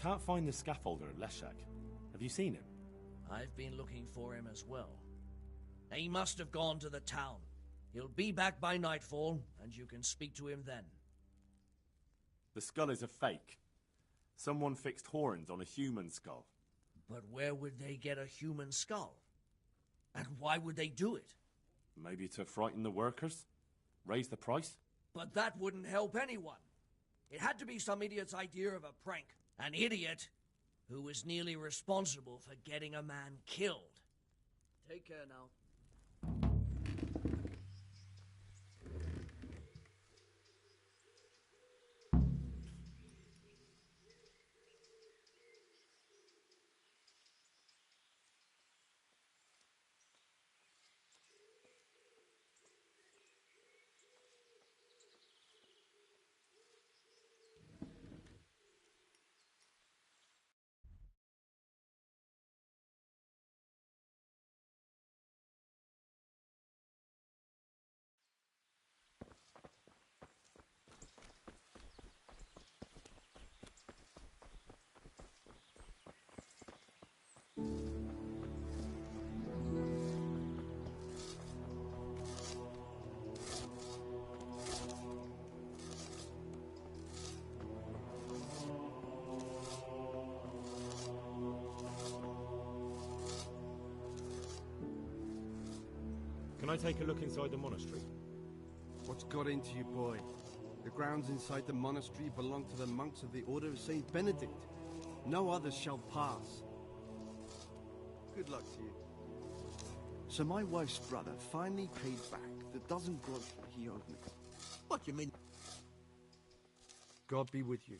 can't find the scaffolder at Leshek. Have you seen him? I've been looking for him as well. He must have gone to the town. He'll be back by nightfall, and you can speak to him then. The skull is a fake. Someone fixed horns on a human skull. But where would they get a human skull? And why would they do it? Maybe to frighten the workers? Raise the price? But that wouldn't help anyone. It had to be some idiot's idea of a prank. An idiot who was nearly responsible for getting a man killed. Take care now. Can I take a look inside the monastery? What's got into you, boy? The grounds inside the monastery belong to the monks of the Order of Saint Benedict. No others shall pass. Good luck to you. So my wife's brother finally paid back the dozen groschen he owed me. What do you mean? God be with you.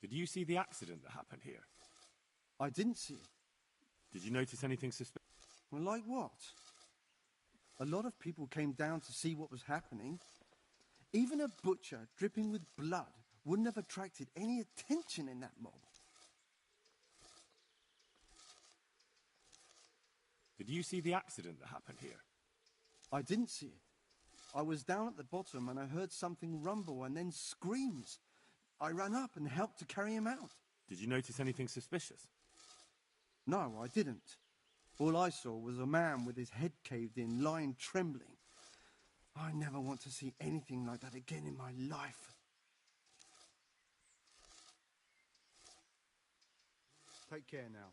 Did you see the accident that happened here? I didn't see it. Did you notice anything suspicious? Well, like what? A lot of people came down to see what was happening. Even a butcher dripping with blood wouldn't have attracted any attention in that mob. Did you see the accident that happened here? I didn't see it. I was down at the bottom and I heard something rumble and then screams. I ran up and helped to carry him out. Did you notice anything suspicious? No, I didn't. All I saw was a man with his head caved in, lying trembling. I never want to see anything like that again in my life. Take care now.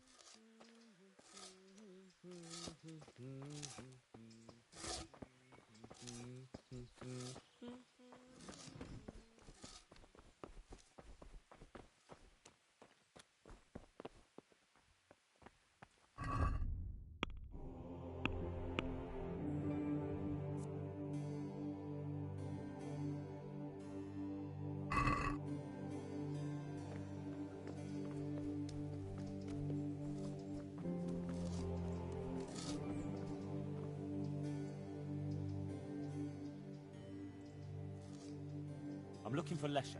I'm looking for Leshek.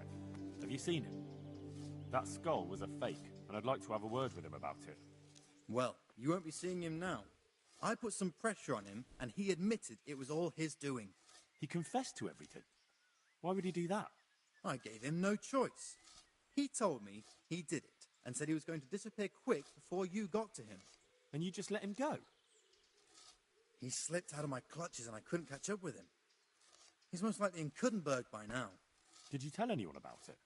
Have you seen him? That skull was a fake, and I'd like to have a word with him about it. Well, you won't be seeing him now. I put some pressure on him, and he admitted it was all his doing. He confessed to everything. Why would he do that? I gave him no choice. He told me he did it, and said he was going to disappear quick before you got to him. And you just let him go? He slipped out of my clutches, and I couldn't catch up with him. He's most likely in Kuddenberg by now. Did you tell anyone about it?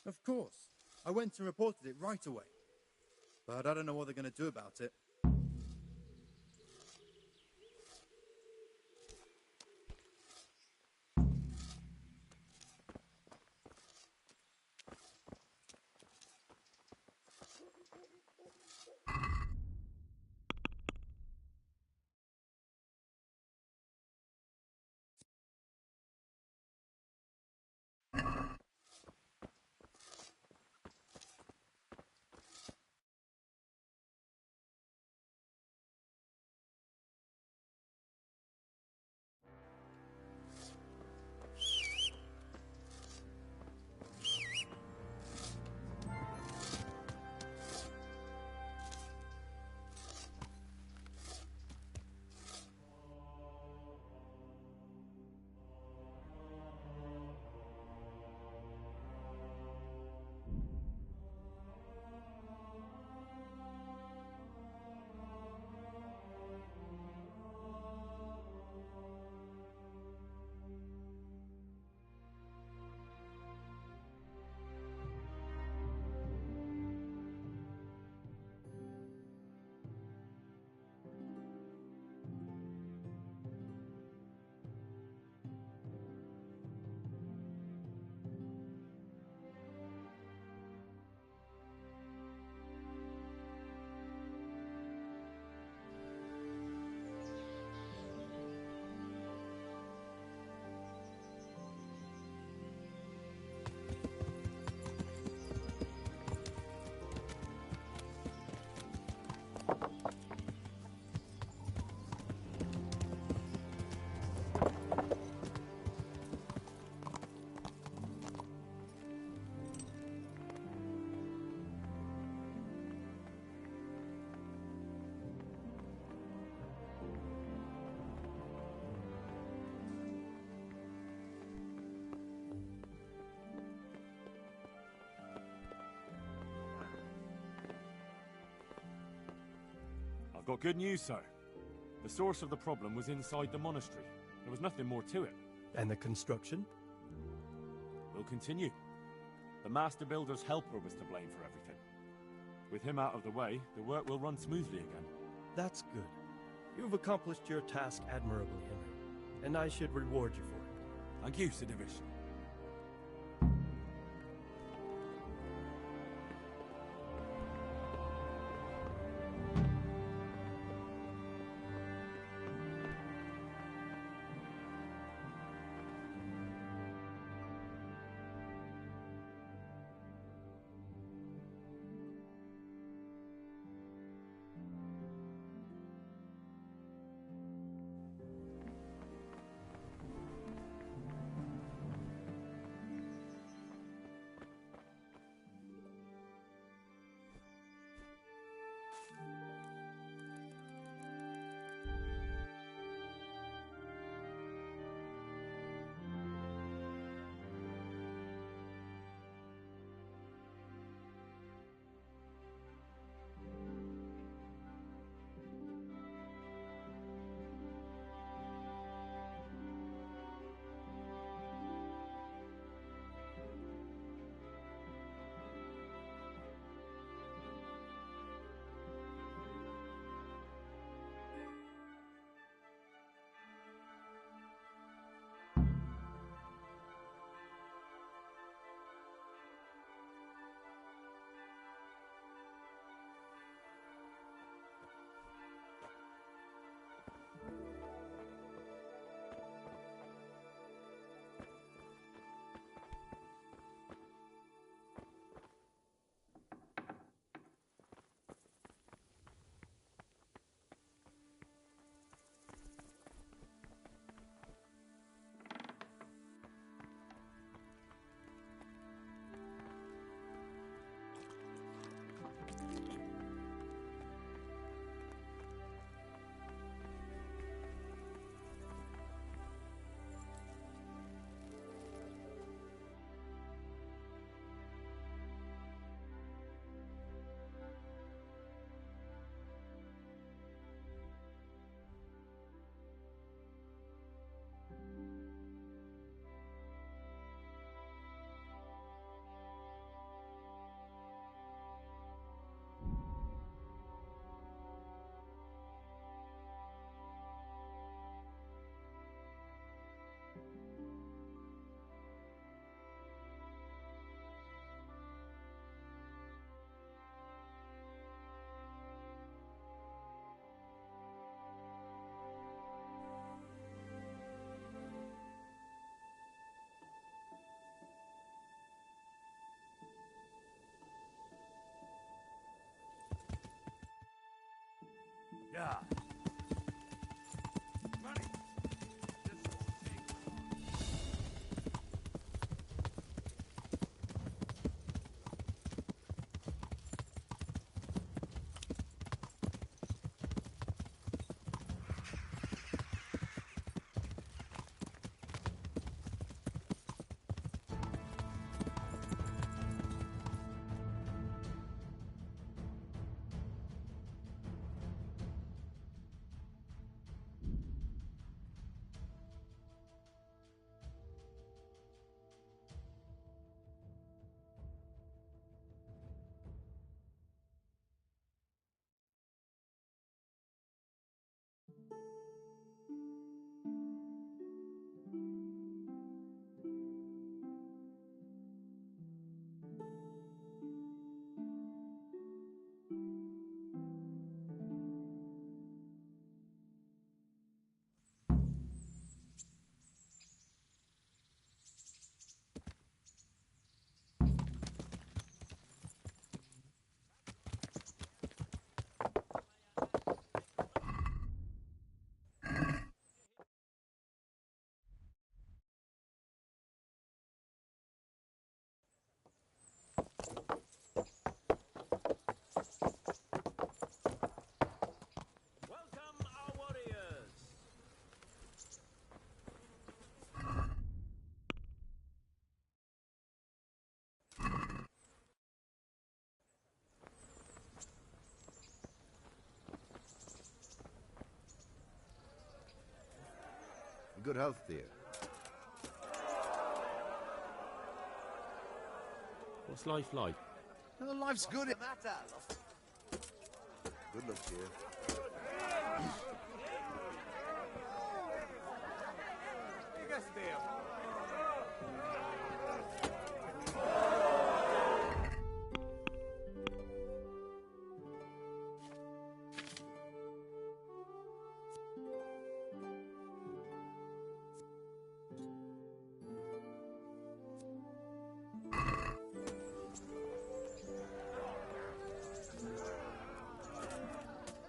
Of course. I went and reported it right away. But I don't know what they're going to do about it. got good news, sir. The source of the problem was inside the monastery. There was nothing more to it. And the construction? We'll continue. The Master Builder's helper was to blame for everything. With him out of the way, the work will run smoothly again. That's good. You've accomplished your task admirably, Henry, and I should reward you for it. Thank you, Siderish. Yeah. Running. This won't take long. good health to you. What's life like? Well, life's good. What's the matter? Good luck to you.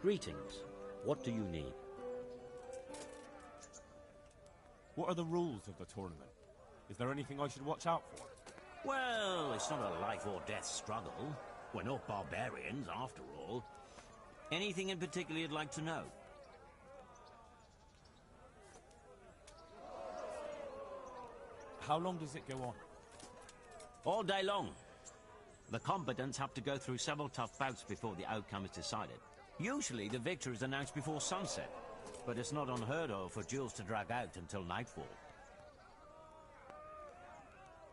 Greetings. What do you need? What are the rules of the tournament? Is there anything I should watch out for? Well, it's not a life or death struggle. We're not barbarians, after all. Anything in particular you'd like to know? How long does it go on? All day long. The combatants have to go through several tough bouts before the outcome is decided. Usually the victor is announced before sunset, but it's not unheard of for duels to drag out until nightfall.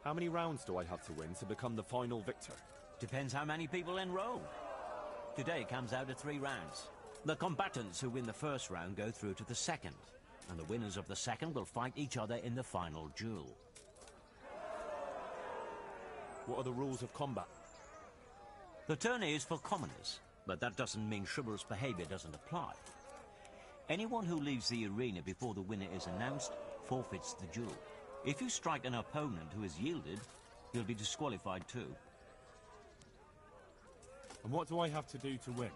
How many rounds do I have to win to become the final victor? Depends how many people enroll. Today it comes out at 3 rounds. The combatants who win the first round go through to the second, and the winners of the second will fight each other in the final duel. What are the rules of combat? The tourney is for commoners, but that doesn't mean chivalrous behavior doesn't apply. Anyone who leaves the arena before the winner is announced forfeits the duel. If you strike an opponent who has yielded, he'll be disqualified too. And what do I have to do to win?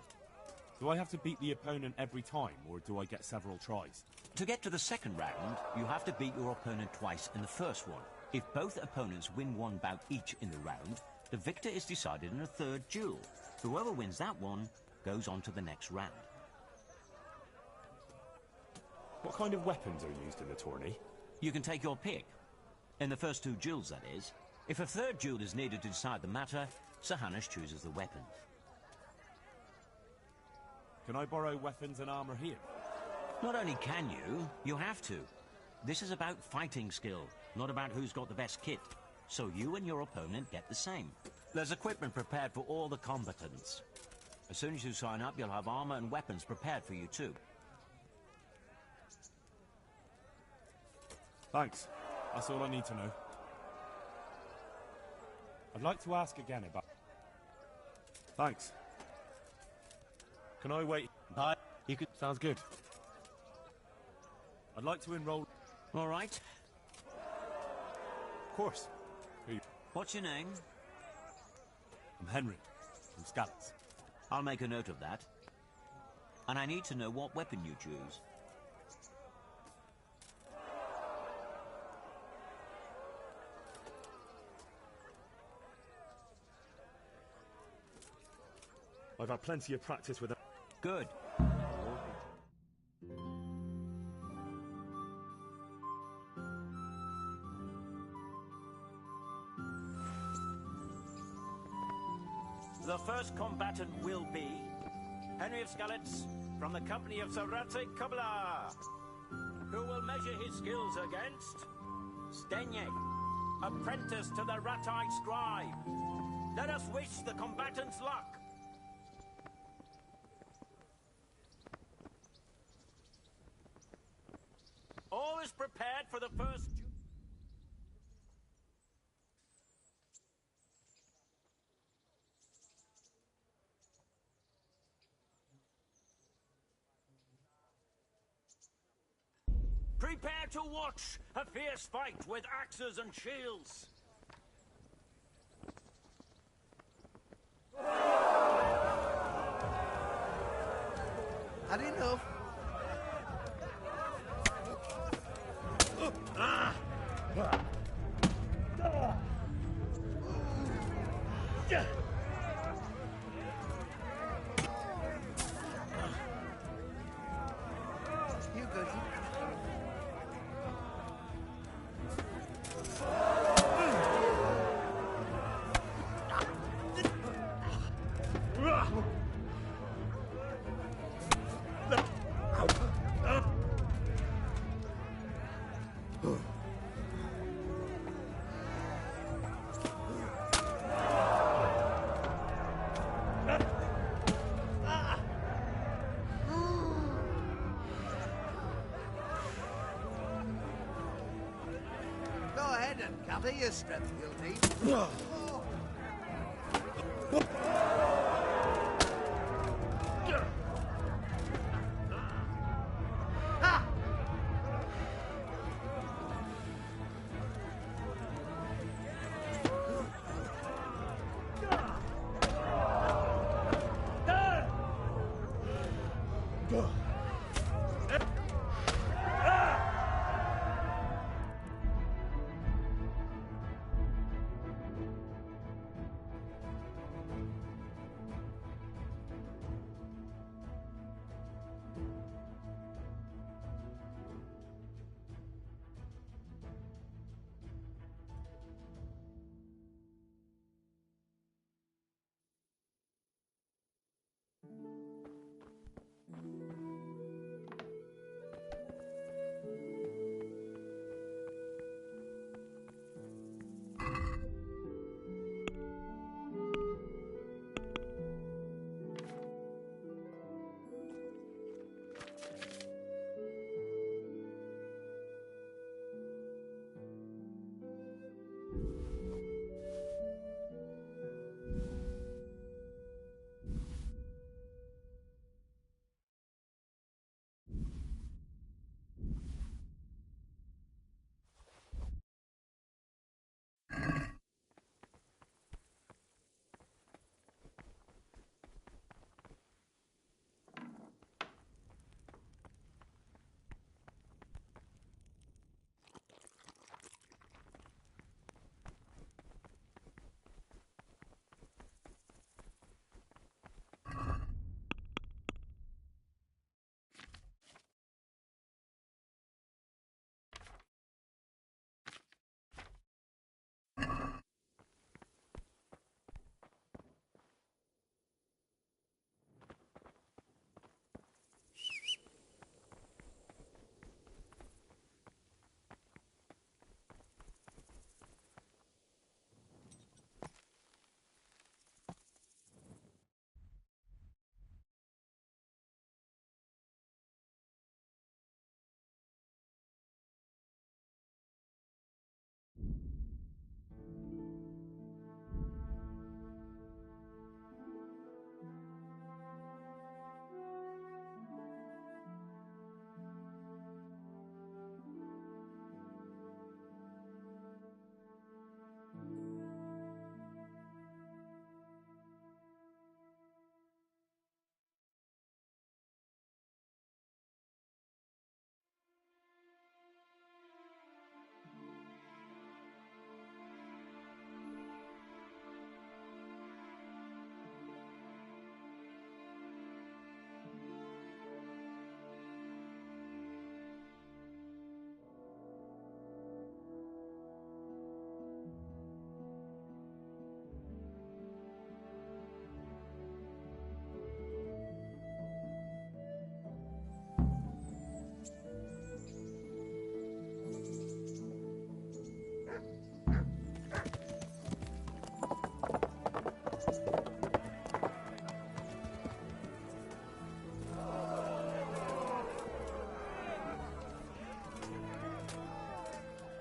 Do I have to beat the opponent every time, or do I get several tries? To get to the second round, you have to beat your opponent twice in the first one. If both opponents win one bout each in the round, the victor is decided in a third duel. Whoever wins that one goes on to the next round. What kind of weapons are used in the tourney? You can take your pick. In the first 2 duels, that is. If a third duel is needed to decide the matter, Sir Hanush chooses the weapons. Can I borrow weapons and armor here? Not only can you, you have to. This is about fighting skill, not about who's got the best kit. So you and your opponent get the same. There's equipment prepared for all the combatants. As soon as you sign up, you'll have armor and weapons prepared for you too. Thanks. That's all I need to know. I'd like to ask again about... Thanks. Can I wait? You could... Sounds good. I'd like to enroll... All right. Of course. Who you... What's your name? I'm Henry, from Skalitz. I'll make a note of that. And I need to know what weapon you choose. I've had plenty of practice with... Good. The first combatant will be Henry of Skalitz from the company of Sir Radzig Kobyla, who will measure his skills against Zdeněk, apprentice to the Ratai scribe. Let us wish the combatants luck. All is prepared for the first... Prepare to watch a fierce fight with axes and shields. Had enough. You good? lot of your strength you'll need.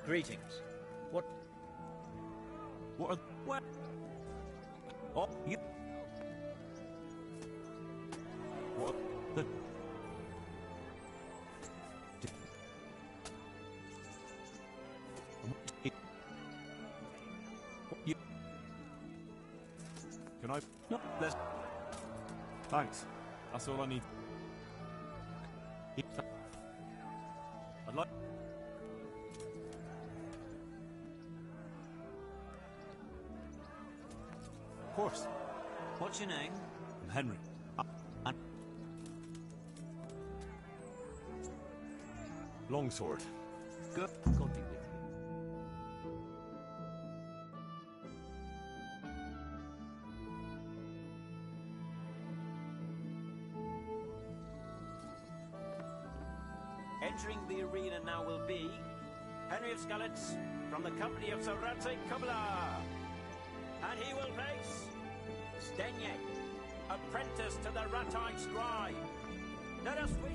Greetings. What are... What? Oh, you... What the... You... Can I... No, let's... Thanks. That's all I need. I'd like... Of course. What's your name? I'm Henry. Longsword. Good. God be with you. Entering the arena now will be Henry of Skalitz from the company of Saratsei Kubla. And he will face Stenyek, apprentice to the Ratai Scribe. Let us wish...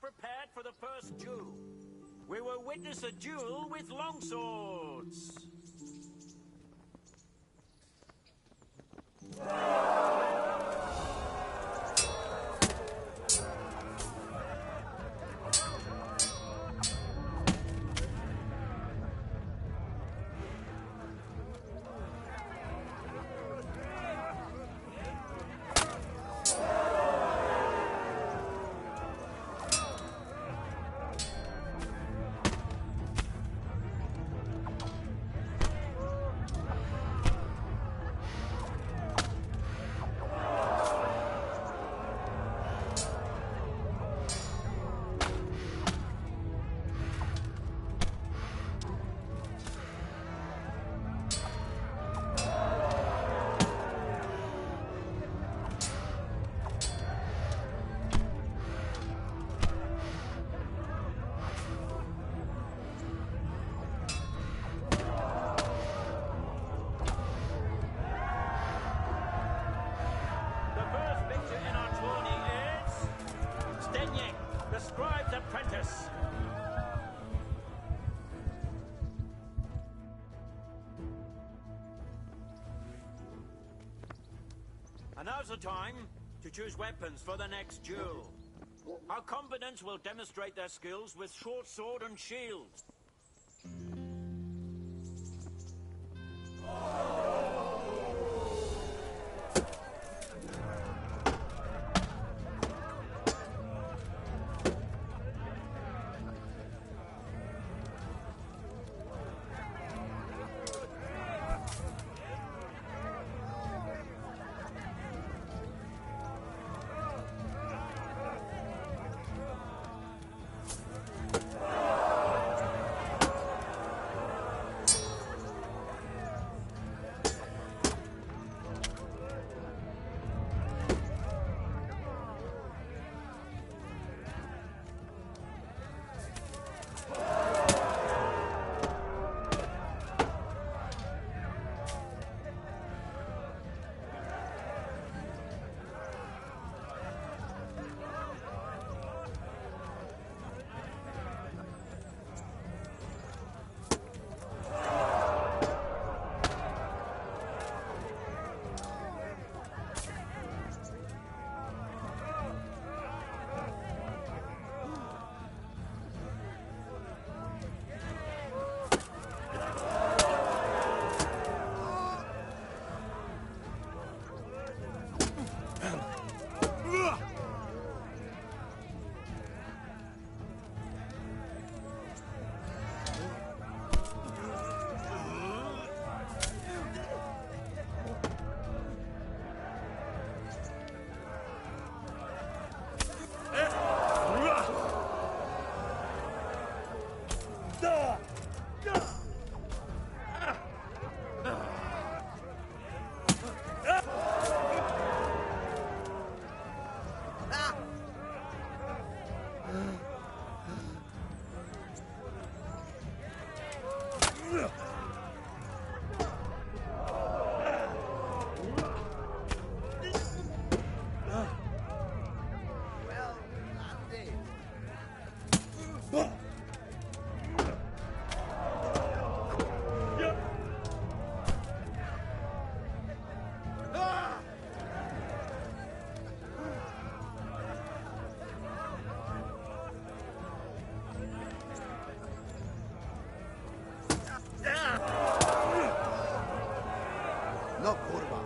prepared for the first duel. We will witness a duel with longswords. Apprentice. And now's the time to choose weapons for the next duel. Our combatants will demonstrate their skills with short sword and shield. No, kurwa.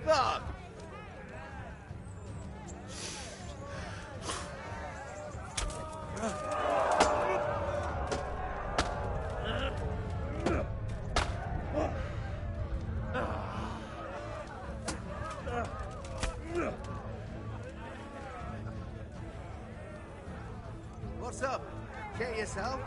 Fuck! What's up? Get yourself?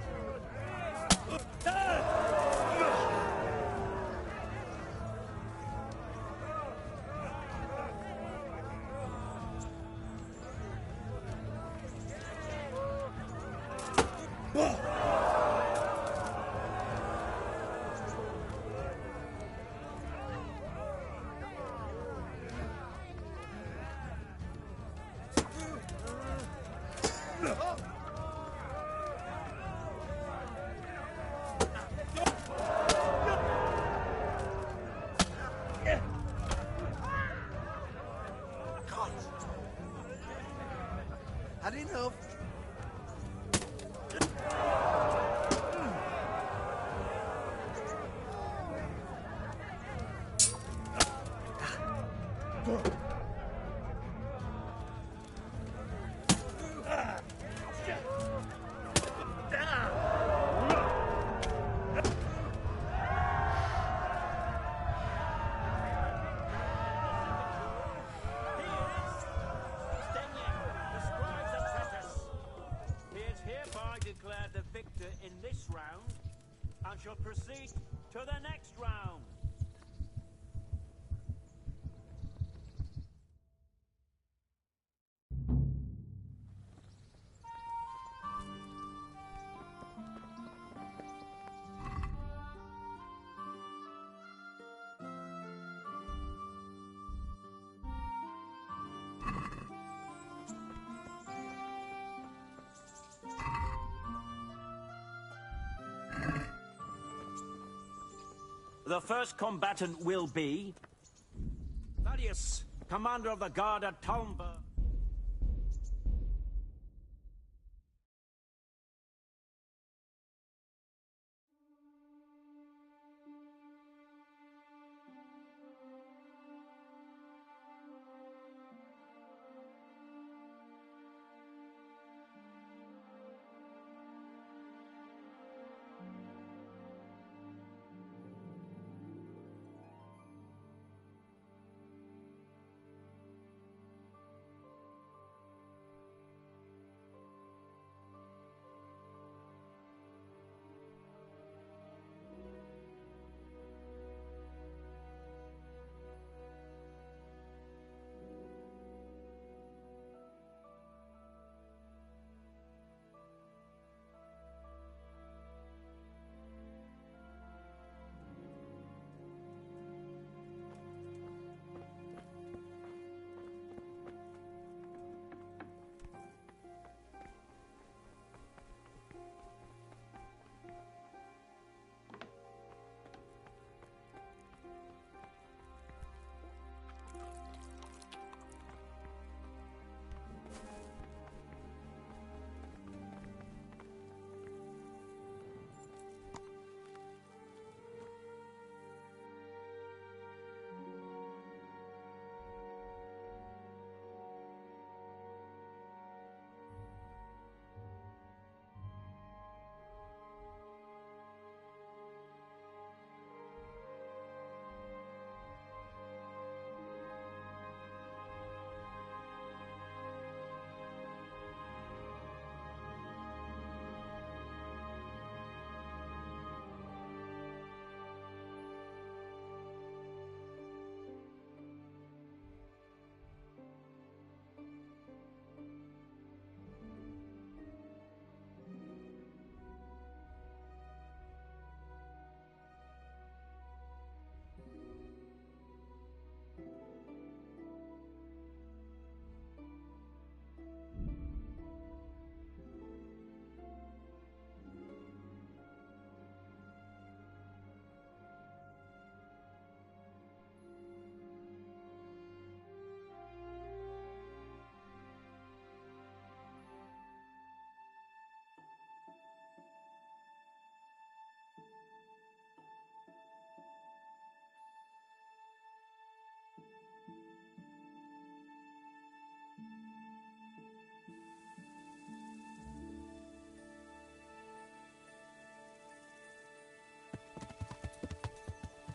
Had enough. Declared the victor in this round and shall proceed to the next round. The first combatant will be Thaddeus, commander of the guard at Talmberg.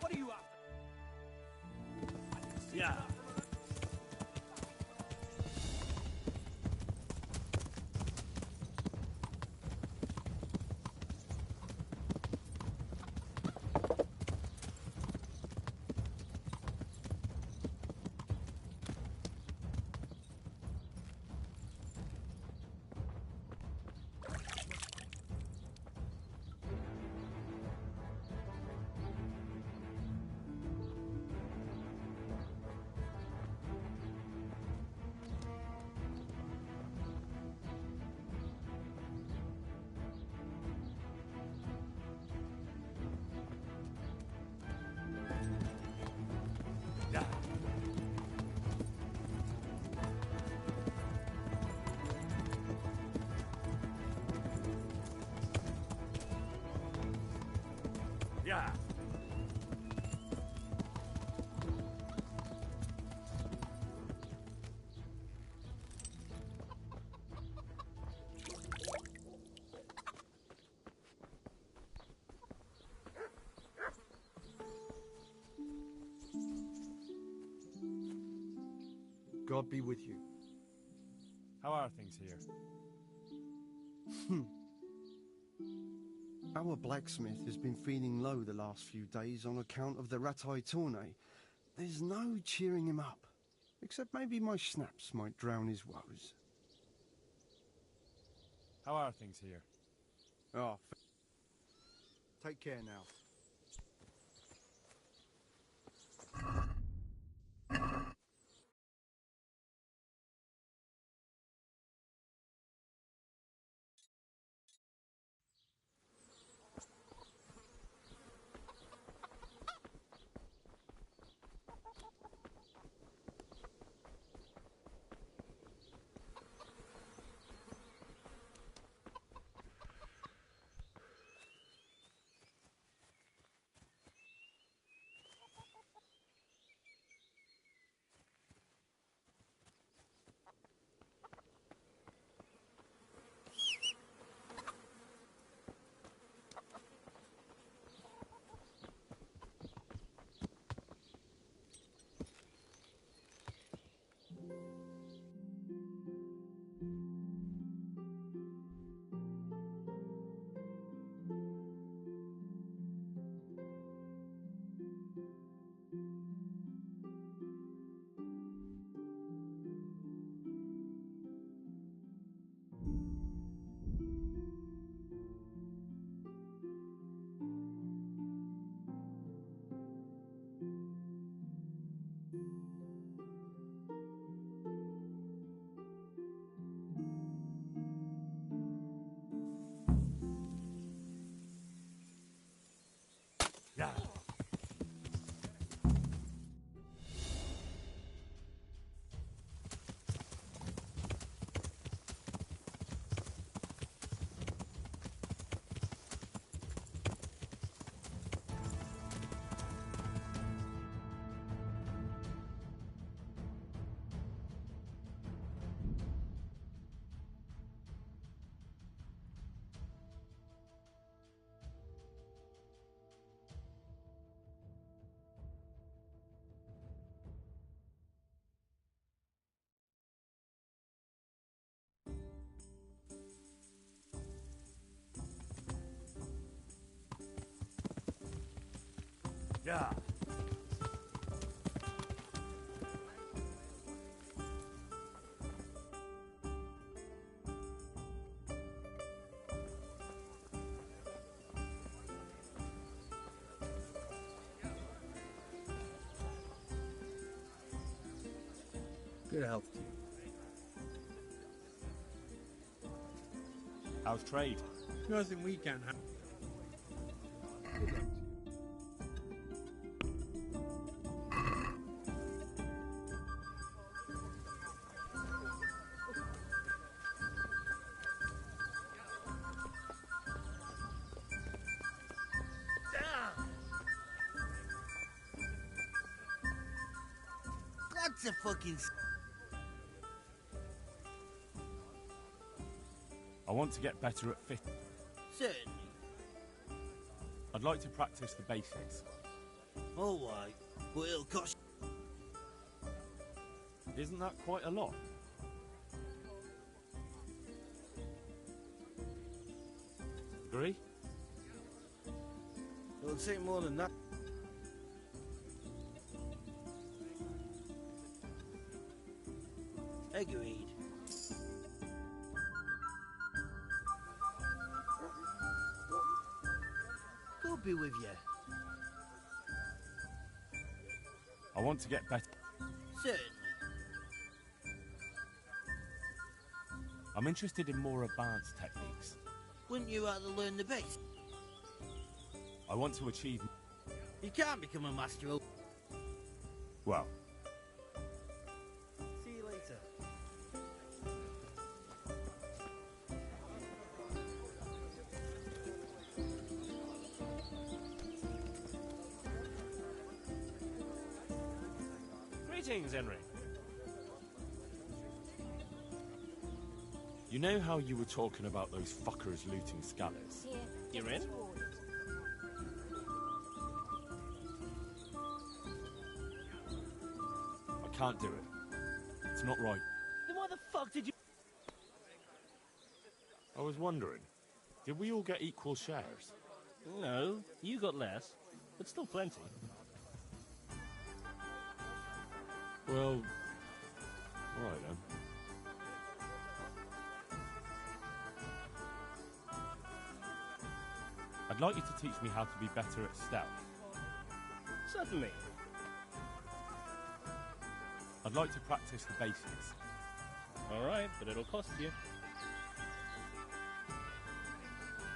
What are you after? Yeah. God be with you. How are things here? Our blacksmith has been feeling low the last few days on account of the Ratai tourney. There's no cheering him up, except maybe my snaps might drown his woes. How are things here? Oh, take care now. Yeah. Yeah. Good health to you. How's trade? Nothing we can have. Lots of fucking... I want to get better at fishing. Certainly. I'd like to practice the basics. All right, but it'll cost... Isn't that quite a lot? Agree? It'll take more than that. Agreed. God be with you. I want to get better. Certainly. I'm interested in more advanced techniques. Wouldn't you rather learn the basics? I want to achieve... You can't become a master of... Well, See you later. Greetings, Henry. you know how you were talking about those fuckers looting Scalars? You're in? I can't do it. That's not right. Then why the fuck did you... I was wondering, did we all get equal shares? No, you got less, but still plenty. Well, alright then. I'd like you to teach me how to be better at stealth. Certainly. I'd like to practice the basics. All right, but it'll cost you.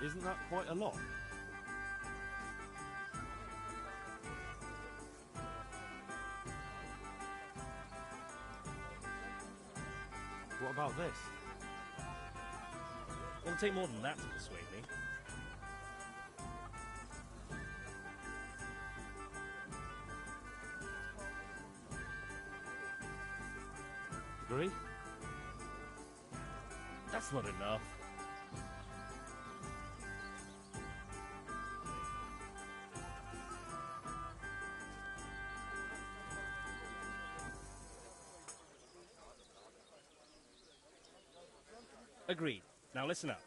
Isn't that quite a lot? What about this? It'll take more than that to persuade me. Agree? That's not enough. Agreed. Now listen up.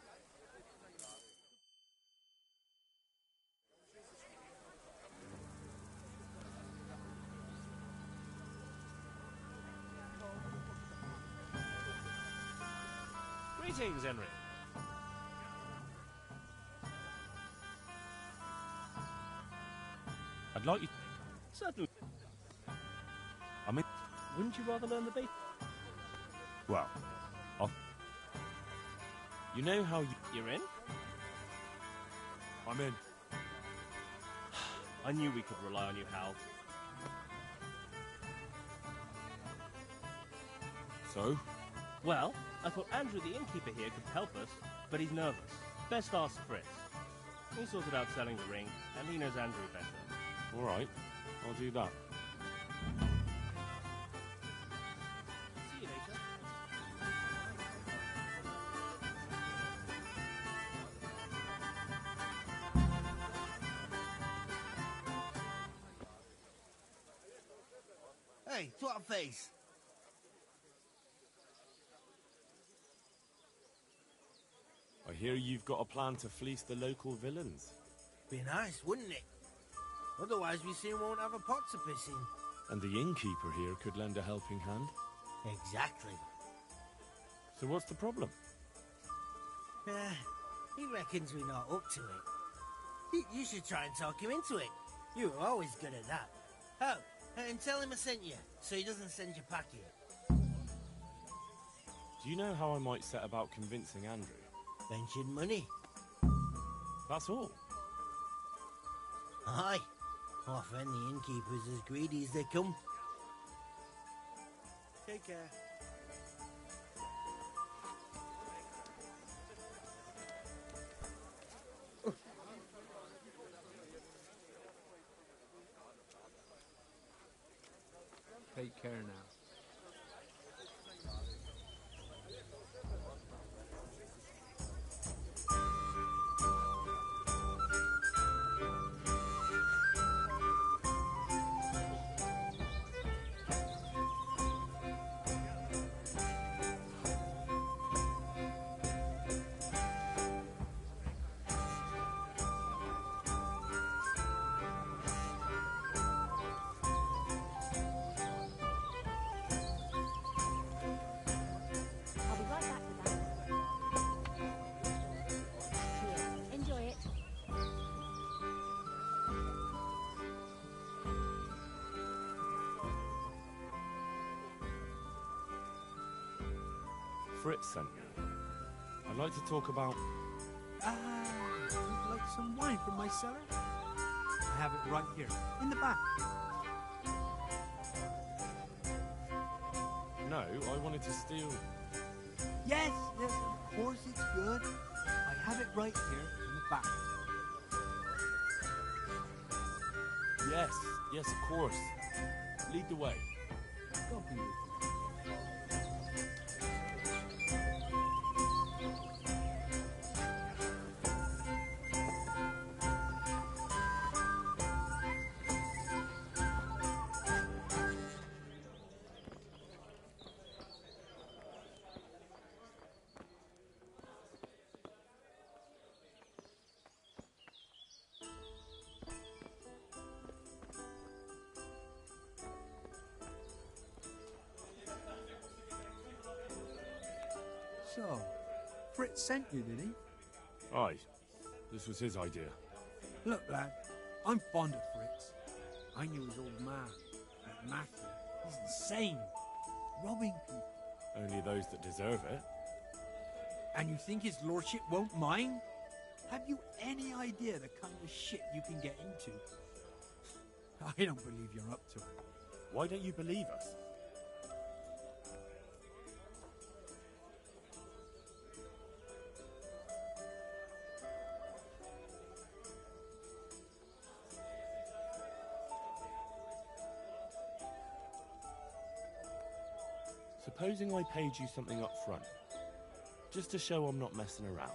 Greetings, Henry. I'd like you... Certainly. I mean... Wouldn't you rather learn the basics? Well, you know how you... You're in? I'm in. I knew we could rely on you, Hal. So? Well, I thought Andrew the innkeeper here could help us, but he's nervous. Best ask Fritz. He sorted out selling the ring, and he knows Andrew better. Alright, I'll do that. See you later. Hey, twat face. I hear you've got a plan to fleece the local villains. Be nice, wouldn't it? Otherwise we soon won't have a pot to piss in. And the innkeeper here could lend a helping hand. Exactly. So what's the problem? He reckons we're not up to it. You should try and talk him into it. You were always good at that. Oh, and tell him I sent you, so he doesn't send you packing. Do you know how I might set about convincing Andrew? Mention money. That's all. Aye. Our friend the innkeeper's as greedy as they come. Take care. Take care now. I'll be right back with that. Here, enjoy it. Fritz sent me. I'd like to talk about... Would like some wine from my cellar? I have it right here, in the back. No, I wanted to steal... Yes, yes, of course it's good. I have it right here, in the back. Yes, yes, of course. Lead the way. God be with you. So, Fritz sent you, did he? Aye. This was his idea. Look, lad, I'm fond of Fritz. I knew his old man, Matthew. He's insane. Robbing people. Only those that deserve it. And you think his lordship won't mind? Have you any idea the kind of shit you can get into? I don't believe you're up to it. Why don't you believe us? Supposing I paid you something up front, just to show I'm not messing around.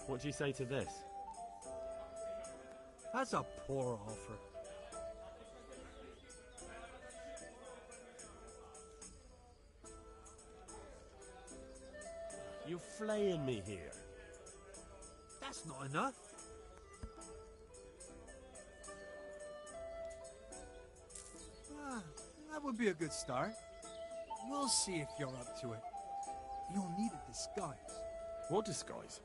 What do you say to this? That's a poor offer. You're flaying me here. That's not enough. That would be a good start. We'll see if you're up to it. You'll need a disguise. What disguise?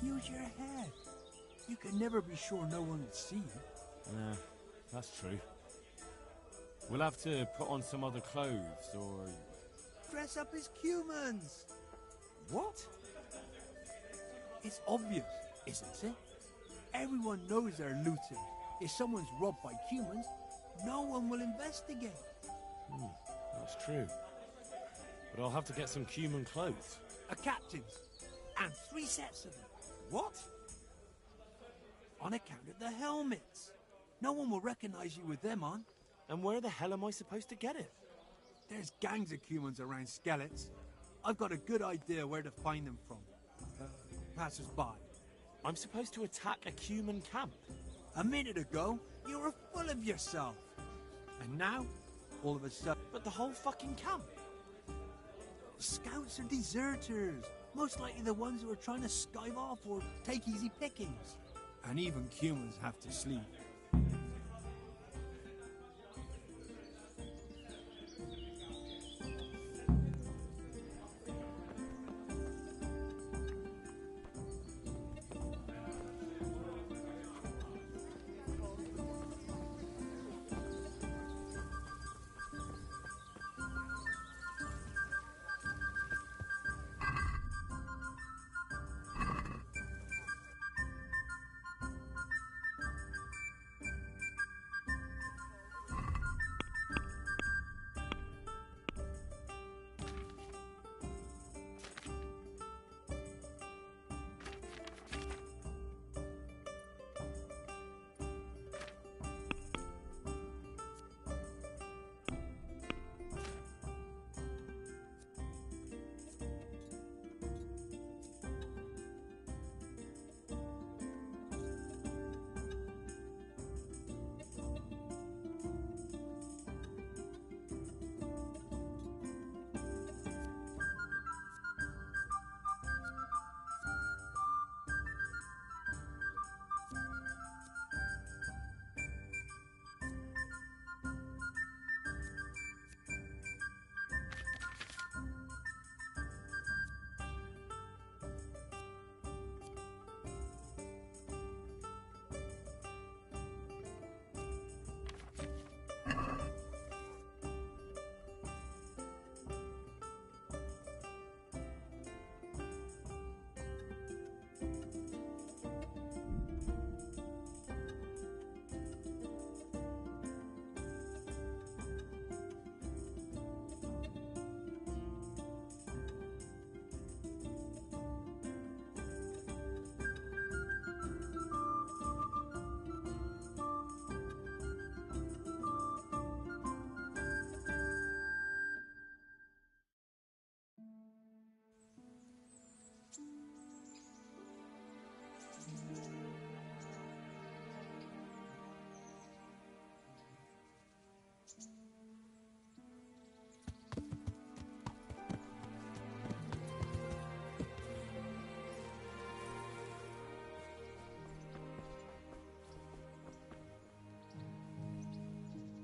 Use your head. You can never be sure no one will see you. Yeah, that's true. We'll have to put on some other clothes, or... Dress up as humans. What? It's obvious, isn't it? Everyone knows they're looting. If someone's robbed by humans, no one will investigate. That's true. But I'll have to get some human clothes. A captain's. And 3 sets of them. What? On account of the helmets. No one will recognize you with them on. And where the hell am I supposed to get it? There's gangs of humans around Skellets. I've got a good idea where to find them from. Passers-by. I'm supposed to attack a human camp. A minute ago, you were full of yourself. And now, all of a sudden... But the whole fucking camp. Scouts are deserters. Most likely the ones who are trying to skive off or take easy pickings. And even humans have to sleep.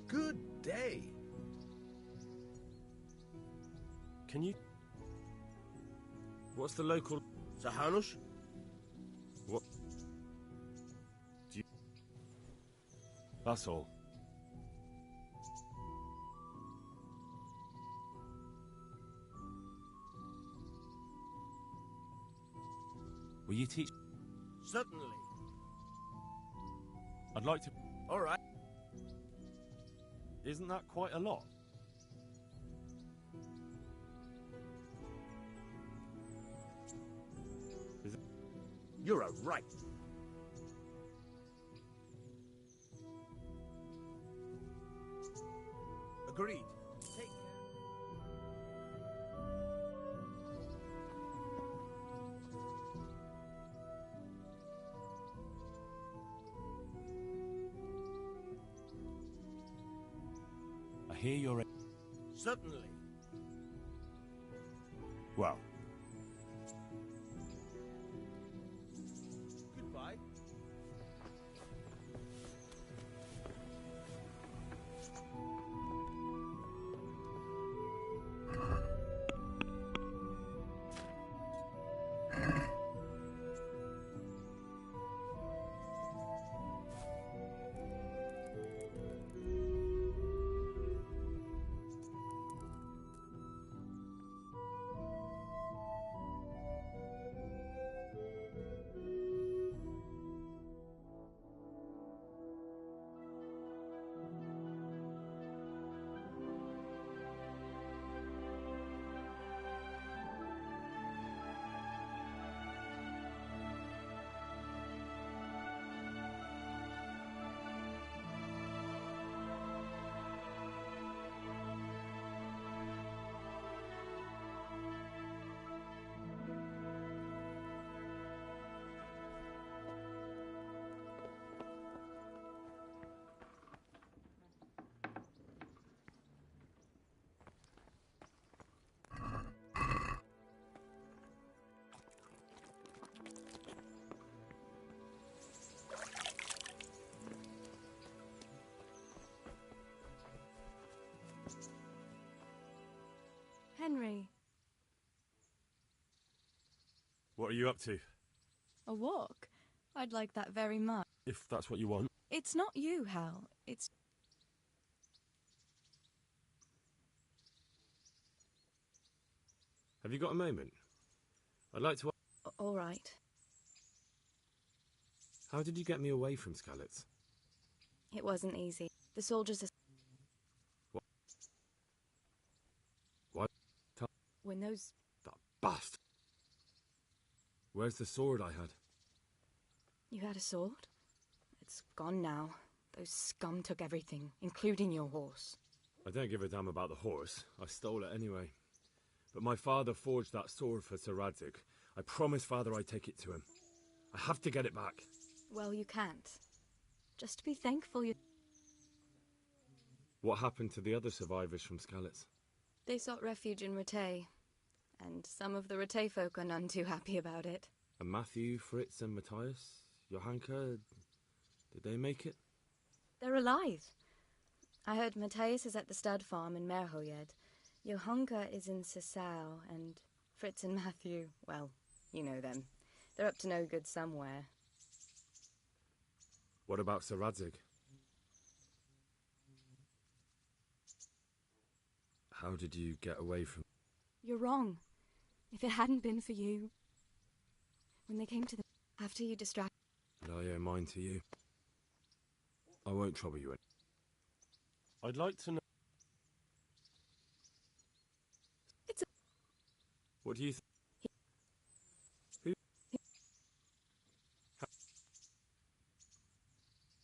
good day. Can you... What's the local... Zahanush? What? That's all. Will you teach? Certainly. I'd like to... All right. Isn't that quite a lot? You're a right. Agreed. Take care. I hear you're... Certainly. Well, Goodbye. Henry, what are you up to? a walk? I'd like that very much. If that's what you want. It's not you, Hal. It's... Have you got a moment? I'd like to... All right. How did you get me away from Skalitz? It wasn't easy. The soldiers are... What? What? When those... That bastard! Where's the sword I had? You had a sword? It's gone now. Those scum took everything, including your horse. I don't give a damn about the horse. I stole it anyway. But my father forged that sword for Sir Radzig. I promised father I'd take it to him. I have to get it back. Well, you can't. Just be thankful you... What happened to the other survivors from Skalitz? They sought refuge in Rattay. And some of the Rattay folk are none too happy about it. And Matthew, Fritz and Matthias? Johanka? Did they make it? They're alive. I heard Matthias is at the stud farm in Merhojed. Johanka is in Sasau, and Fritz and Matthew, well, you know them. They're up to no good somewhere. What about Sir Radzig? How did you get away from... You're wrong. If it hadn't been for you... When they came to the... After you distracted... And I owe mine to you. I won't trouble you. I'd like to know... It's a... What do you think? Who?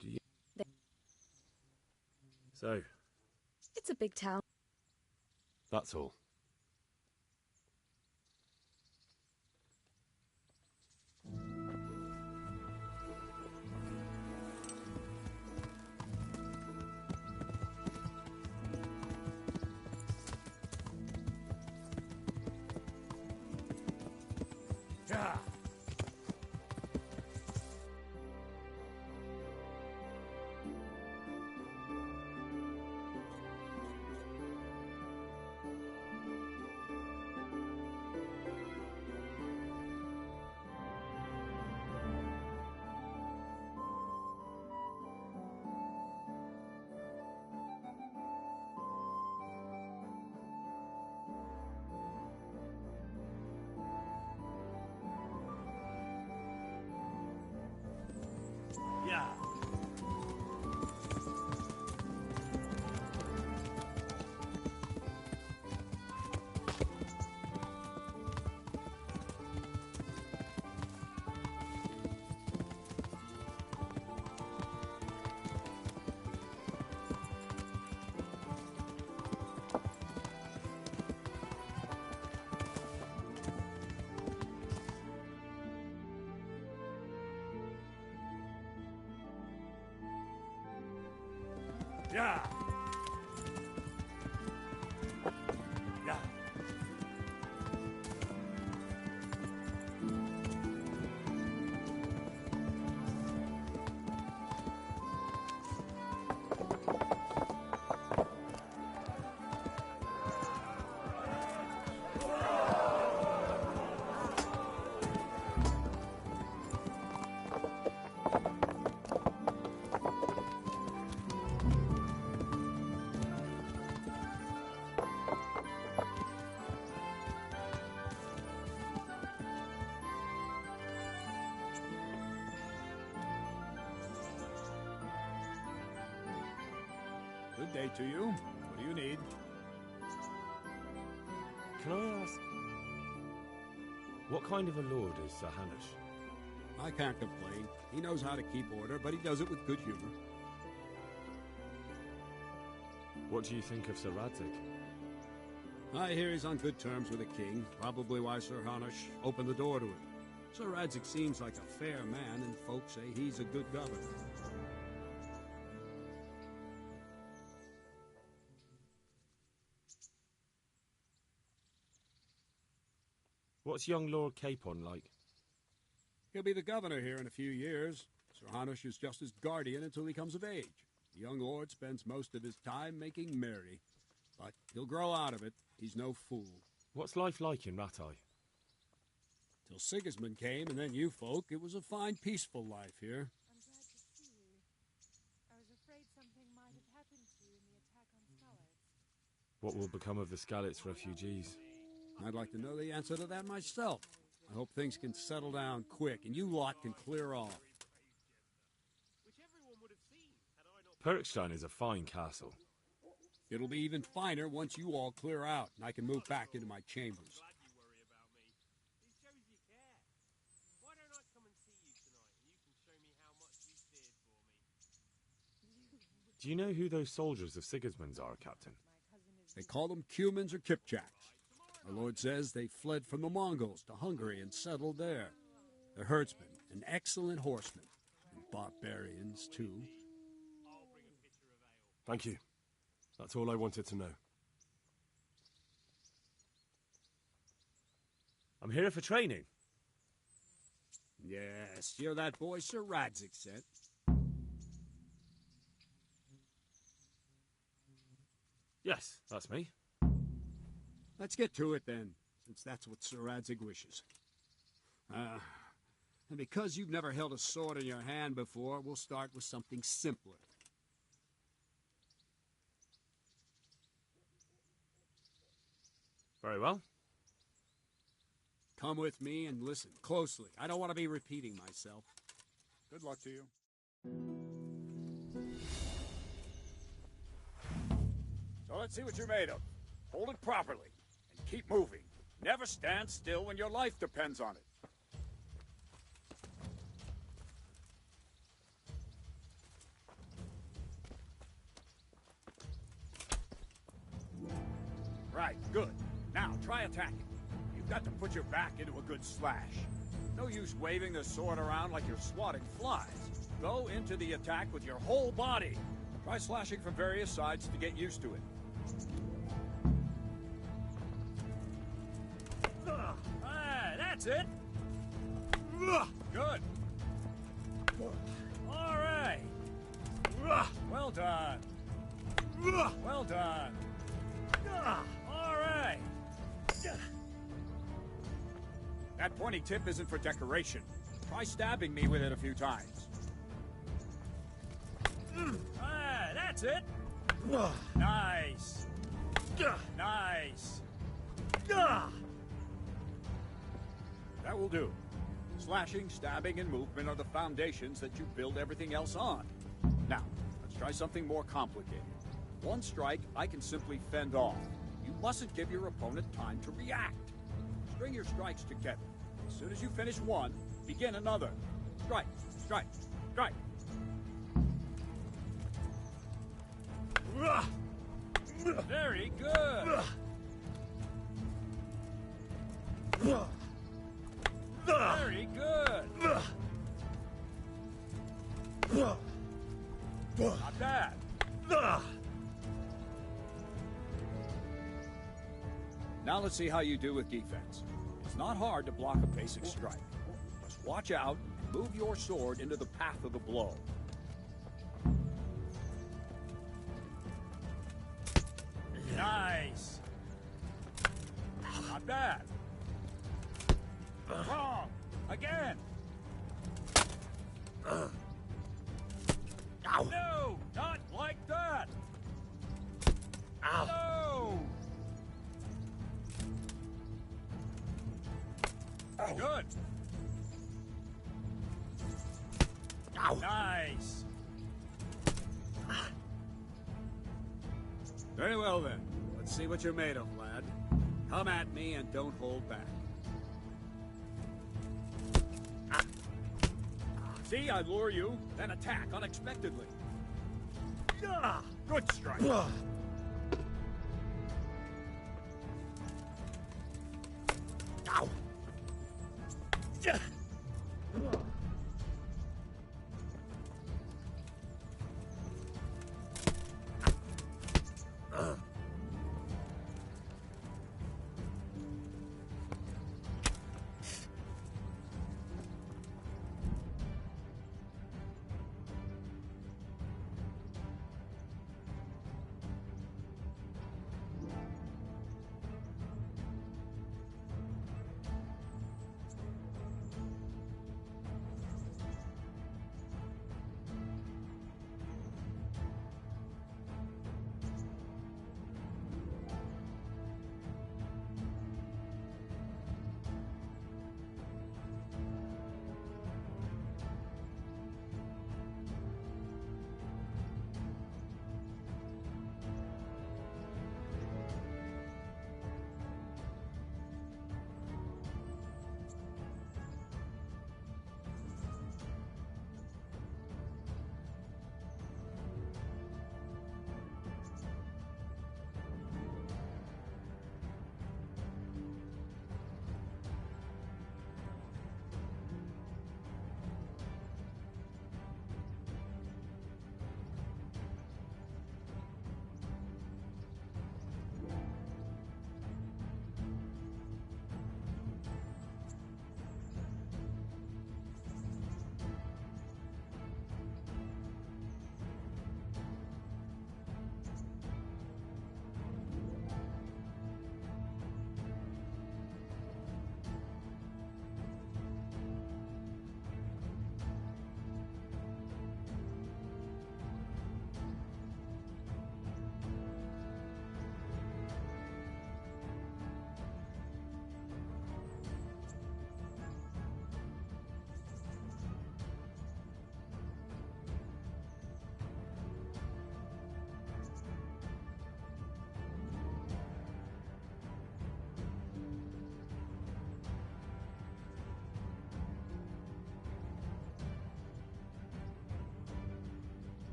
Do you... So, It's a big town. that's all. Yeah. Yeah. Yeah. Yeah. Good day to you. What do you need? Can I ask, what kind of a lord is Sir Hanush? I can't complain. He knows how to keep order, but he does it with good humor. What do you think of Sir Radzig? I hear he's on good terms with the king, probably why Sir Hanush opened the door to him. Sir Radzig seems like a fair man, and folks say he's a good governor. What's young Lord Capon like? He'll be the governor here in a few years. Sir Hanush is just his guardian until he comes of age. The young lord spends most of his time making merry. But he'll grow out of it. He's no fool. What's life like in Rattay? Till Sigismund came, and then you folk, it was a fine, peaceful life here. I'm glad to see you. I was afraid something might have happened to you in the attack on Skalitz. What will become of the Skalitz refugees? I'd like to know the answer to that myself. I hope things can settle down quick, and you lot can clear off. Perkstein is a fine castle. It'll be even finer once you all clear out, and I can move back into my chambers. Do you know who those soldiers of Sigismund's are, Captain? They call them Cumans or Kipchaks. Our lord says they fled from the Mongols to Hungary and settled there. They're herdsmen and excellent horsemen, and barbarians, too. Thank you. That's all I wanted to know. I'm here for training. Yes, you're that boy Sir Radzig sent. Yes, that's me. Let's get to it then, since that's what Sir Radzig wishes. And because you've never held a sword in your hand before, we'll start with something simpler. Very well. Come with me and listen closely. I don't want to be repeating myself. Good luck to you. So let's see what you're made of. Hold it properly, and keep moving. Never stand still when your life depends on it. Right, good. Now, try attacking. You've got to put your back into a good slash. No use waving the sword around like you're swatting flies. Go into the attack with your whole body. Try slashing from various sides to get used to it. That's it. Good. All right. Well done. Well done. All right. That pointy tip isn't for decoration. Try stabbing me with it a few times. That's it. Nice. Nice. That will do. Slashing, stabbing, and movement are the foundations that you build everything else on. Now, let's try something more complicated. One strike, I can simply fend off. You mustn't give your opponent time to react. String your strikes together. As soon as you finish one, begin another. Strike, strike, strike. Very good. Very good. Not bad. Now let's see how you do with defense. It's not hard to block a basic strike. Just watch out and move your sword into the path of the blow. Nice. Not bad. Wrong. Again. No, not like that. No. Good. Nice. Very well then. Let's see what you're made of, lad. Come at me and don't hold back. See, I lure you, then attack unexpectedly. Good strike. Ow.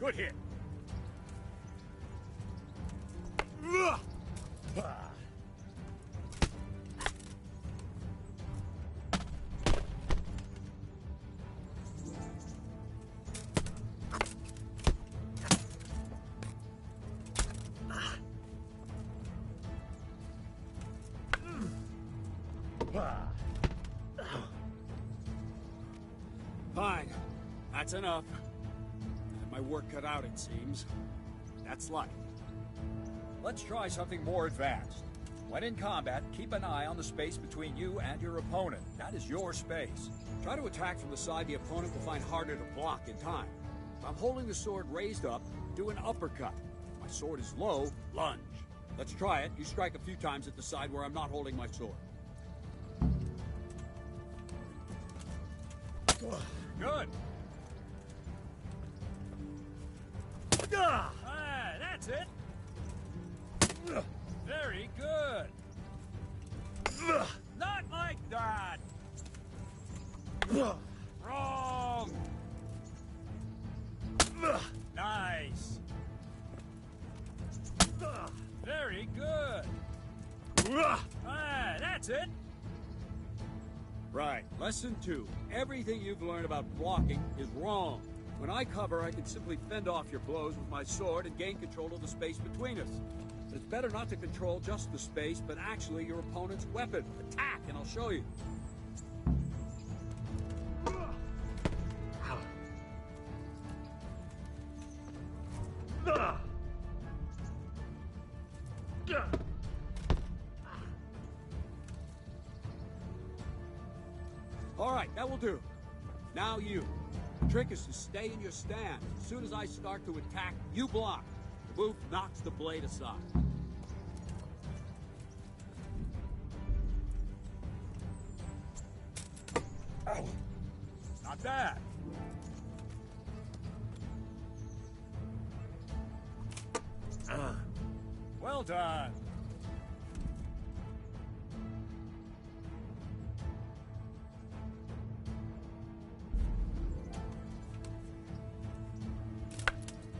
Good hit. Fine. That's enough. Had my work cut out, it seems. That's life. Let's try something more advanced. When in combat, keep an eye on the space between you and your opponent. That is your space. Try to attack from the side the opponent will find harder to block in time. If I'm holding the sword raised up, do an uppercut. If my sword is low, lunge. Let's try it. You strike a few times at the side where I'm not holding my sword. Good. Ah, that's it. Very good. Not like that. Wrong. Nice. Very good. Ah, that's it. Right. Lesson 2. Everything you've learned about blocking is wrong. When I cover, I can simply fend off your blows with my sword and gain control of the space between us. But it's better not to control just the space, but actually your opponent's weapon. Attack, and I'll show you. All right, that will do. Now you. The trick is to stay in your stance. As soon as I start to attack, you block. The move knocks the blade aside. Ow. Not bad. Well done.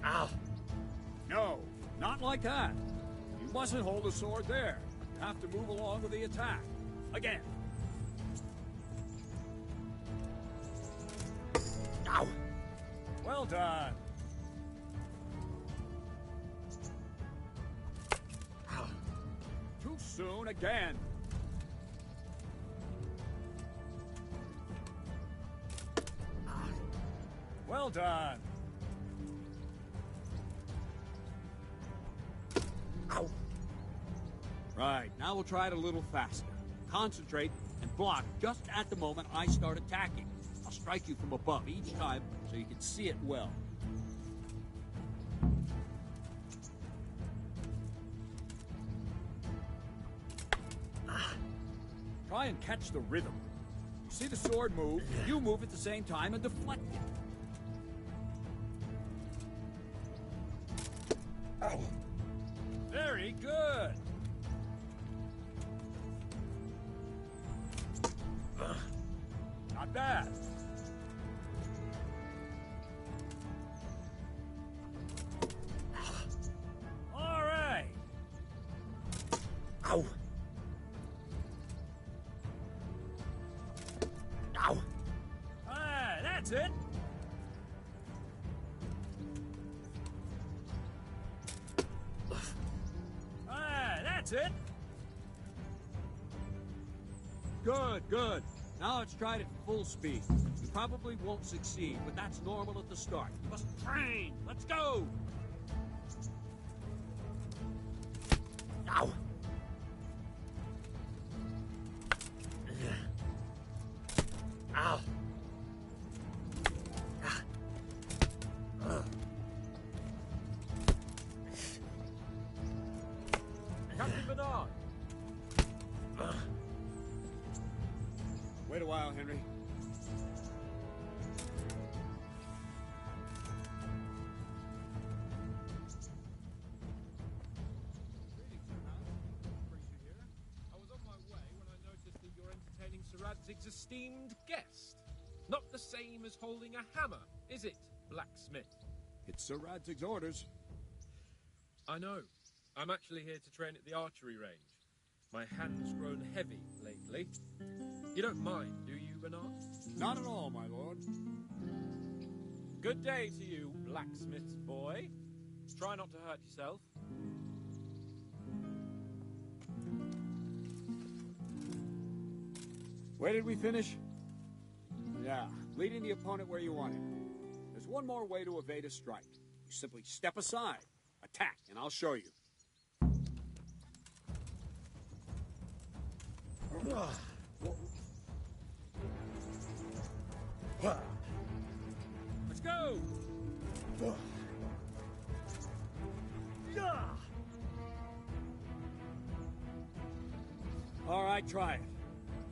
Ow! No, not like that. You mustn't hold the sword there. You have to move along with the attack. Again. Ow! Well done. Ow. Too soon again. Well done. Ow. Right, now we'll try it a little faster. Concentrate and block just at the moment I start attacking. I'll strike you from above each time so you can see it well. Try and catch the rhythm. You see the sword move, you move at the same time and deflect it. Ow. Very good. Not bad. All right. Ow. Ow. Ah, that's it. Ah, that's it. Good, good. Now let's try it at full speed. You probably won't succeed, but that's normal at the start. You must train. Let's go. Ow. Ow. Captain Bernard. Wait a while, Henry. I was on my way when I noticed that you're entertaining Sir Radzig's esteemed guest. Not the same as holding a hammer, is it, blacksmith? It's Sir Radzig's orders. I know. I'm actually here to train at the archery range. My hand's grown heavy lately. You don't mind, do you, Bernard? Not at all, my lord. Good day to you, blacksmith's boy. Try not to hurt yourself. Where did we finish? Yeah, leading the opponent where you want him. There's one more way to evade a strike. You simply step aside, attack, and I'll show you. Let's go! All right, try it.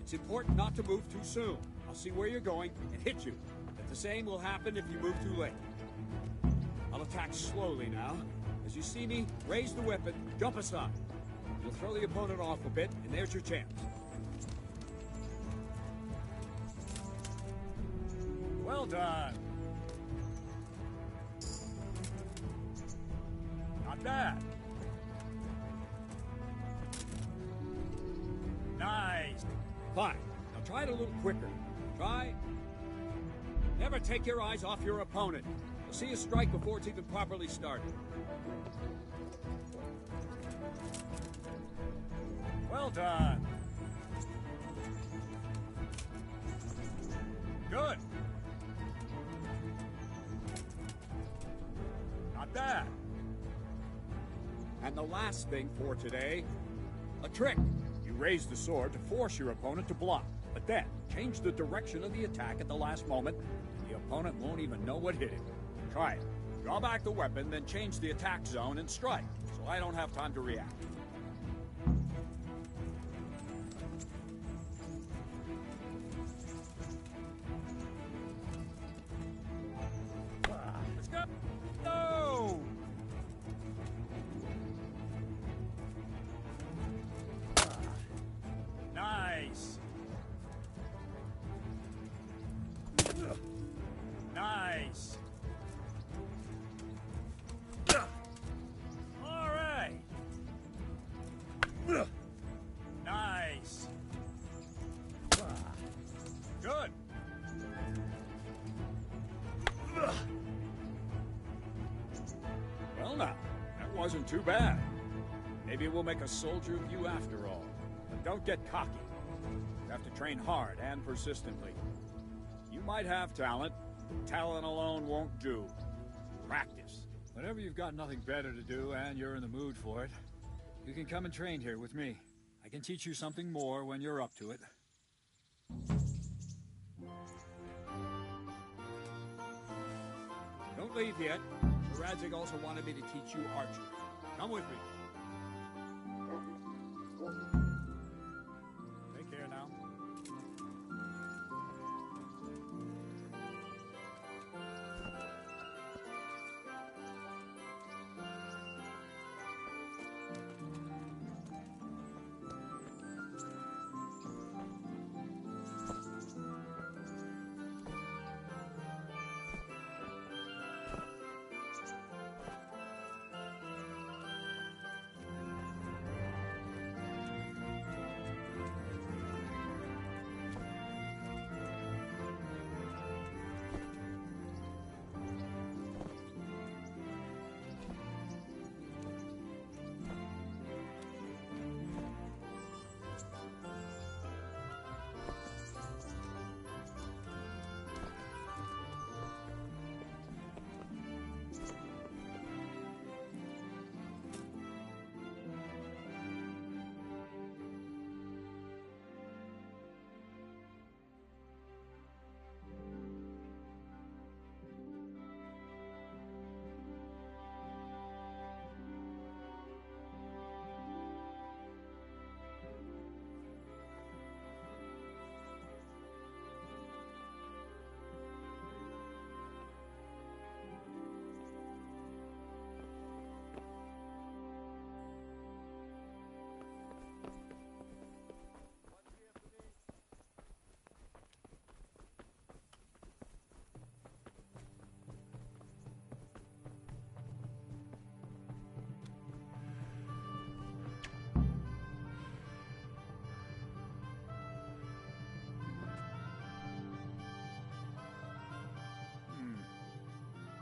It's important not to move too soon. I'll see where you're going and hit you. But the same will happen if you move too late. I'll attack slowly now. As you see me, raise the weapon, jump aside. You'll throw the opponent off a bit, and there's your chance. Well done. Not bad. Nice. Fine. Now try it a little quicker. Try. Never take your eyes off your opponent. You'll see a strike before it's even properly started. Well done. Good. Not bad. And the last thing for today, a trick. You raise the sword to force your opponent to block, but then change the direction of the attack at the last moment, and the opponent won't even know what hit him. Try it. Draw back the weapon, then change the attack zone and strike, so I don't have time to react. Let's go! No! Nice! Nice! All right! Nice! Good! Well now, that wasn't too bad. Maybe we'll make a soldier of you after all. But don't get cocky. You have to train hard and persistently. You might have talent, but talent alone won't do. Practice. Whenever you've got nothing better to do and you're in the mood for it, you can come and train here with me. I can teach you something more when you're up to it. Don't leave yet. Sir Radzig also wanted me to teach you archery. Come with me. Take care now.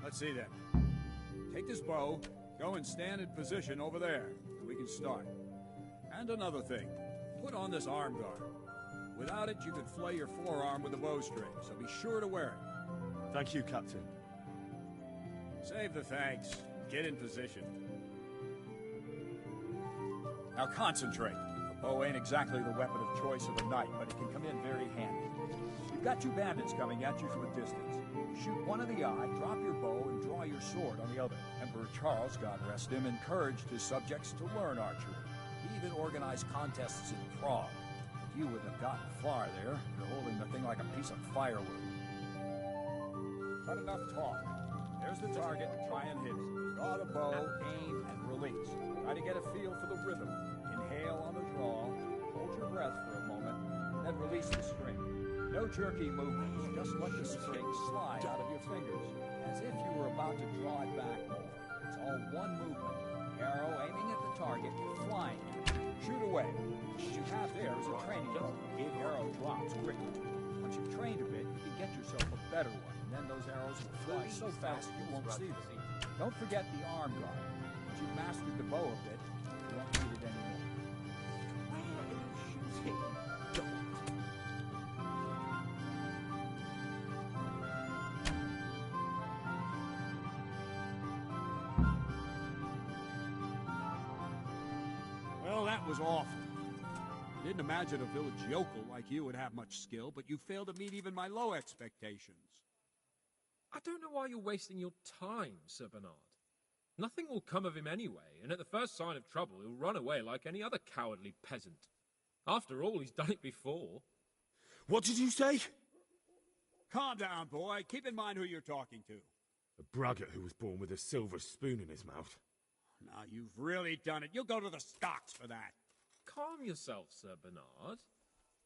Let's see then. Take this bow, go and stand in position over there, and we can start. And another thing, put on this arm guard. Without it, you could flay your forearm with a bowstring, so be sure to wear it. Thank you, Captain. Save the thanks. Get in position. Now concentrate. A bow ain't exactly the weapon of choice of a knight, but it can come in very handy. You've got two bandits coming at you from a distance. Shoot one in the eye, drop your bow, and draw your sword on the other. Emperor Charles, God rest him, encouraged his subjects to learn archery. He even organized contests in Prague. If you wouldn't have gotten far there, you're holding the thing like a piece of firewood. But enough talk. There's the target. Try and hit it. Draw the bow, aim, and release. Try to get a feel for the rhythm. Inhale on the draw, hold your breath for a moment, then release the string. No jerky movements, just let the string slide out of your fingers, as if you were about to draw it back over. It's all one movement. Arrow aiming at the target, flying at it. Shoot away. What you have there is a training bow. Give arrow drops quickly. Once you've trained a bit, you can get yourself a better one, and then those arrows will fly so fast you won't see them. Don't forget the arm guard. Once you've mastered the bow a bit, you won't need it anymore. Where are you shooting? Don't. Well, that was awful. I didn't imagine a village yokel like you would have much skill, but you failed to meet even my low expectations. I don't know why you're wasting your time, Sir Bernard. Nothing will come of him anyway, and at the first sign of trouble he'll run away like any other cowardly peasant. After all, he's done it before. What did you say? Calm down, boy. Keep in mind who you're talking to. A braggart who was born with a silver spoon in his mouth. Now, you've really done it. You'll go to the stocks for that. Calm yourself, Sir Bernard.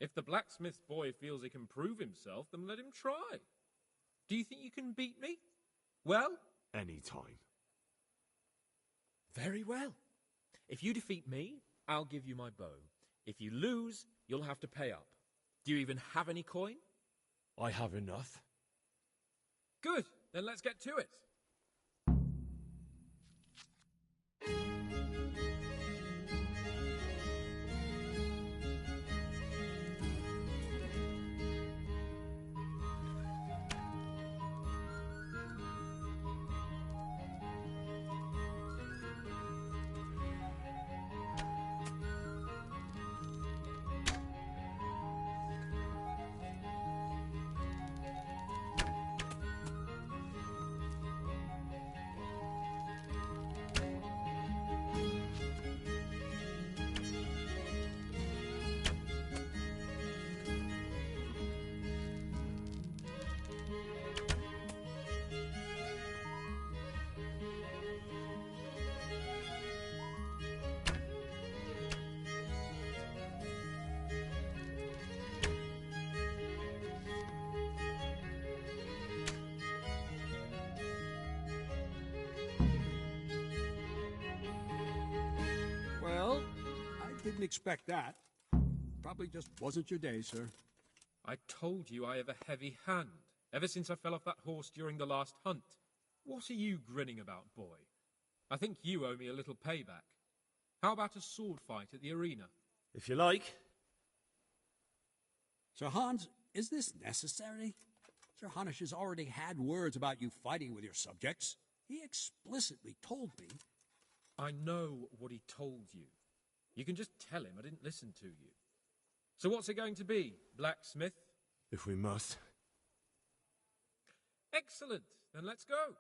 If the blacksmith's boy feels he can prove himself, then let him try. Do you think you can beat me? Well? Any time. Very well. If you defeat me, I'll give you my bow. If you lose, you'll have to pay up. Do you even have any coin? I have enough. Good. Then let's get to it. Well, I didn't expect that. Probably just wasn't your day, sir. I told you I have a heavy hand, ever since I fell off that horse during the last hunt. What are you grinning about, boy? I think you owe me a little payback. How about a sword fight at the arena? If you like. Sir Hans, is this necessary? Sir Hanush has already had words about you fighting with your subjects. He explicitly told me. I know what he told you. You can just tell him I didn't listen to you. So what's it going to be, blacksmith? If we must. Excellent. Then let's go.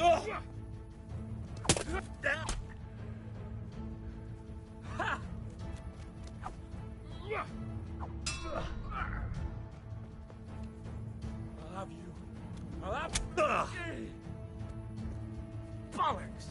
I'll have you. I'll have... Bollocks!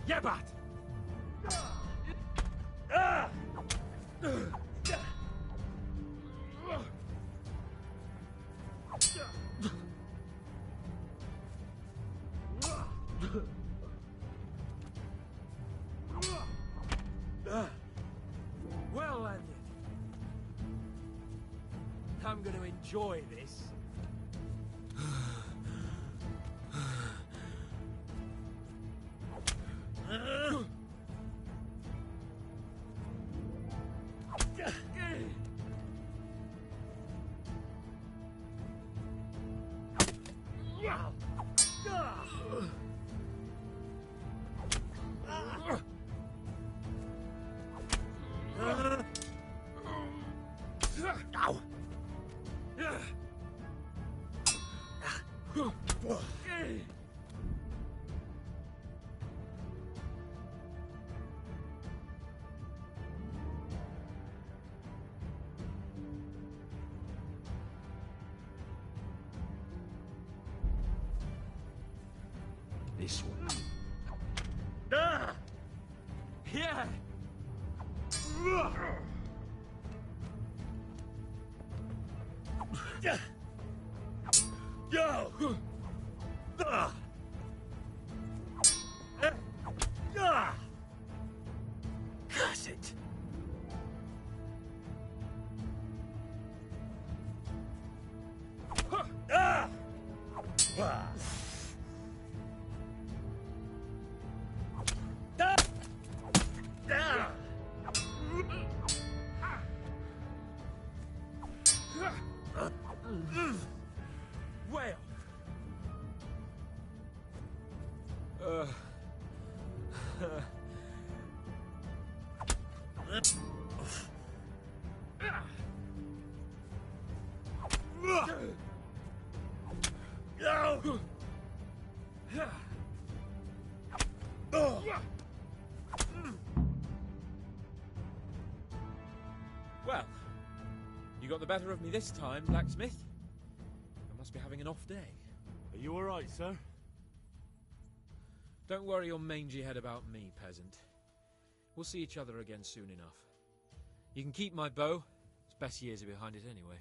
Yebat! Well landed. I'm going to enjoy this. This one. Yeah! Yo! Curse it! Whale! Well, you got the better of me this time, blacksmith. I must be having an off day. Are you all right, sir? Don't worry your mangy head about me, peasant. We'll see each other again soon enough. You can keep my bow. Its best years are behind it anyway.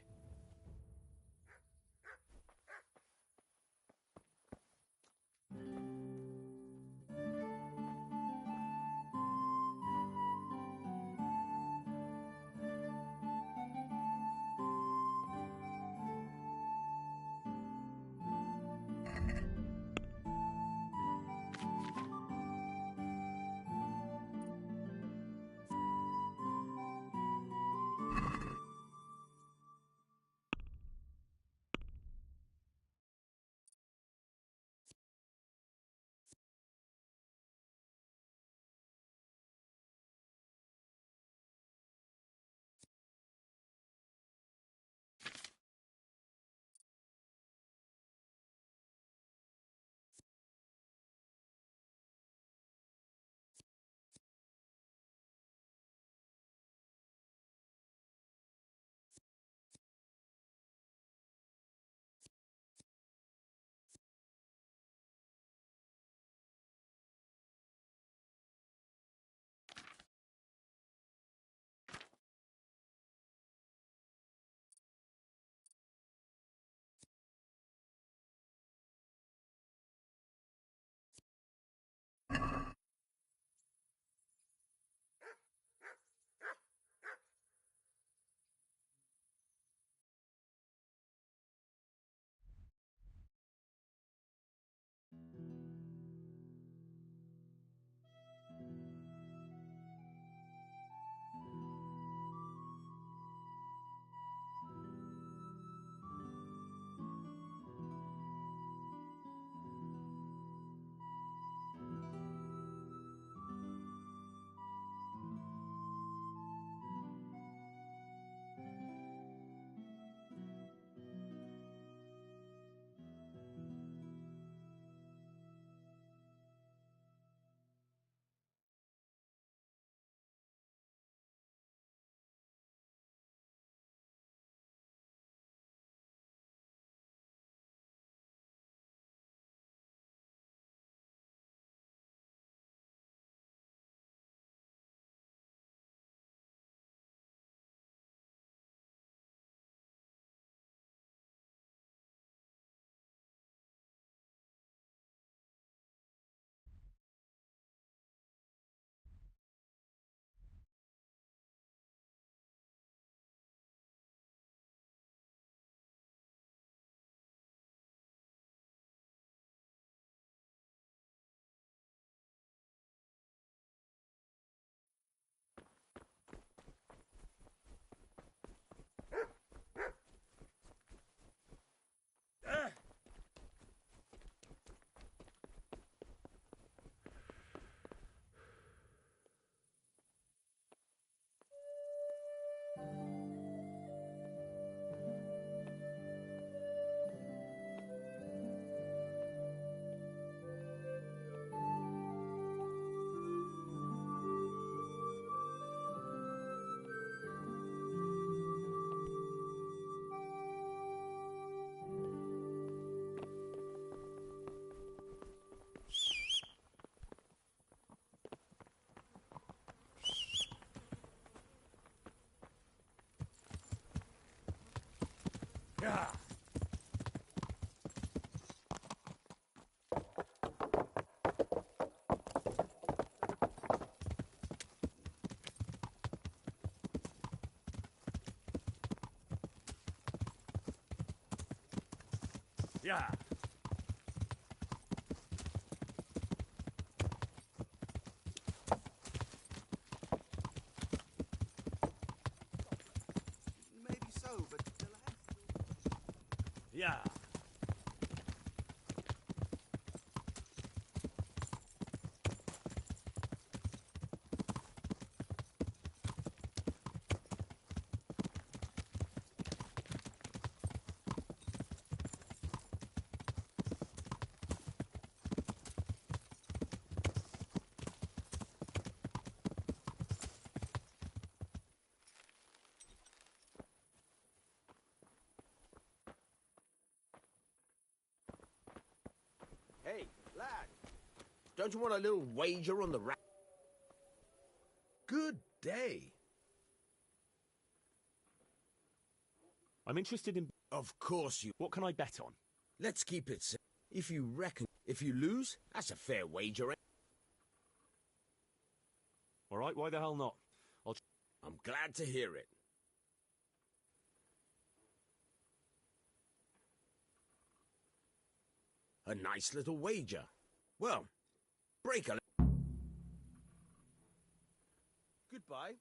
Yeah. Yeah. Maybe so, but the lad... Yeah. Hey, lad. Don't you want a little wager on the rat? Good day. I'm interested in... Of course you... What can I bet on? Let's keep it simple. If you reckon... If you lose, that's a fair wager. All right, why the hell not? I'm glad to hear it. A nice little wager. Well, break a... Goodbye.